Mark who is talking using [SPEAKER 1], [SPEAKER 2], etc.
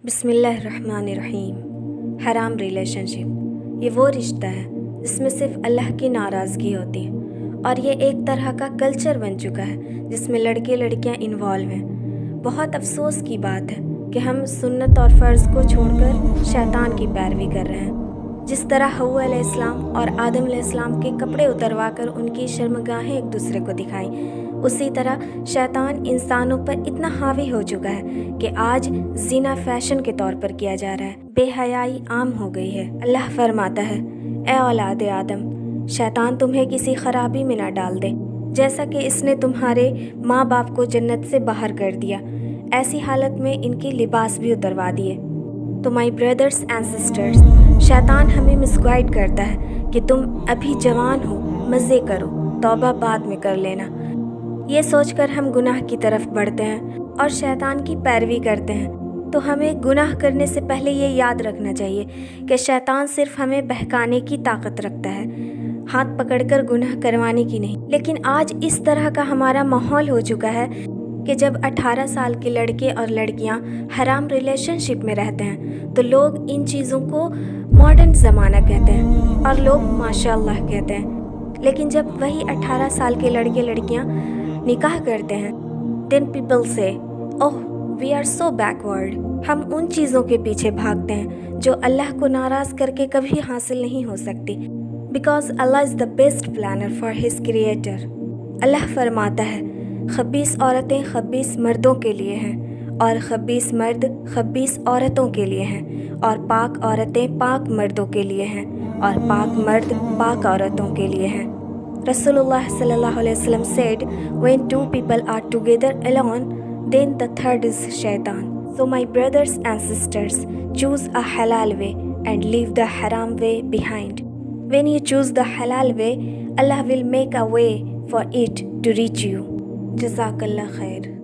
[SPEAKER 1] بسم اللہ الرحمن الرحیم۔ حرام ریلیشنشپ، یہ وہ رشتہ ہے جس میں صرف اللہ کی ناراضگی ہوتی ہے، اور یہ ایک طرح کا کلچر بن چکا ہے جس میں لڑکے لڑکیاں انوالو ہیں۔ بہت افسوس کی بات ہے کہ ہم سنت اور فرض کو چھوڑ کر شیطان کی پیروی کر رہے ہیں۔ جس طرح حوا علیہ السلام اور آدم علیہ السلام کے کپڑے اتروا کر ان کی شرمگاہیں ایک دوسرے کو دکھائیں، اسی طرح شیطان انسانوں پر اتنا حاوی ہو چکا ہے کہ آج زنا فیشن کے طور پر کیا جا رہا ہے، بے حیائی عام ہو گئی ہے۔ اللہ فرماتا ہے، اے اولاد آدم، شیطان تمہیں کسی خرابی میں نہ ڈال دے جیسا کہ اس نے تمہارے ماں باپ کو جنت سے باہر کر دیا، ایسی حالت میں ان کے لباس بھی اتروا دیے۔ تو مائی بردرس اینڈ سسٹرز، شیطان ہمیں مس گائیڈ کرتا ہے کہ تم ابھی جوان ہو، مزے کرو، توبہ بعد میں کر لینا۔ یہ سوچ کر ہم گناہ کی طرف بڑھتے ہیں اور شیطان کی پیروی کرتے ہیں۔ تو ہمیں گناہ کرنے سے پہلے یہ یاد رکھنا چاہیے کہ شیطان صرف ہمیں بہکانے کی طاقت رکھتا ہے، ہاتھ پکڑ کر گناہ کروانے کی نہیں۔ لیکن آج اس طرح کا ہمارا ماحول ہو چکا ہے کہ جب 18 سال کے لڑکے اور لڑکیاں حرام ریلیشن شپ میں رہتے ہیں تو لوگ ان چیزوں کو ماڈرن زمانہ کہتے ہیں اور لوگ ماشاء اللہ کہتے ہیں۔ لیکن جب وہی 18 سال کے لڑکے لڑکیاں نکاح کرتے ہیں، then people say, oh, we are so backward۔ ہم ان چیزوں کے پیچھے بھاگتے ہیں جو اللہ کو ناراض کر کے کبھی حاصل نہیں ہو سکتی، because Allah is the best planner for his creator۔ اللہ فرماتا ہے، خبیث عورتیں خبیث مردوں کے لیے ہیں، اور خبیث مرد خبیث عورتوں کے لیے ہیں، اور پاک عورتیں پاک مردوں کے لیے ہیں، اور پاک مرد پاک عورتوں کے لیے ہیں۔ رسول اللہ صلی اللہ علیہ وسلم said, when two people are together alone, then the third is shaitan۔ So my brothers and sisters, choose a halal way and leave the haram way behind۔ When you choose the halal way, Allah will make a way for it to reach you۔ جزاک اللہ خیر۔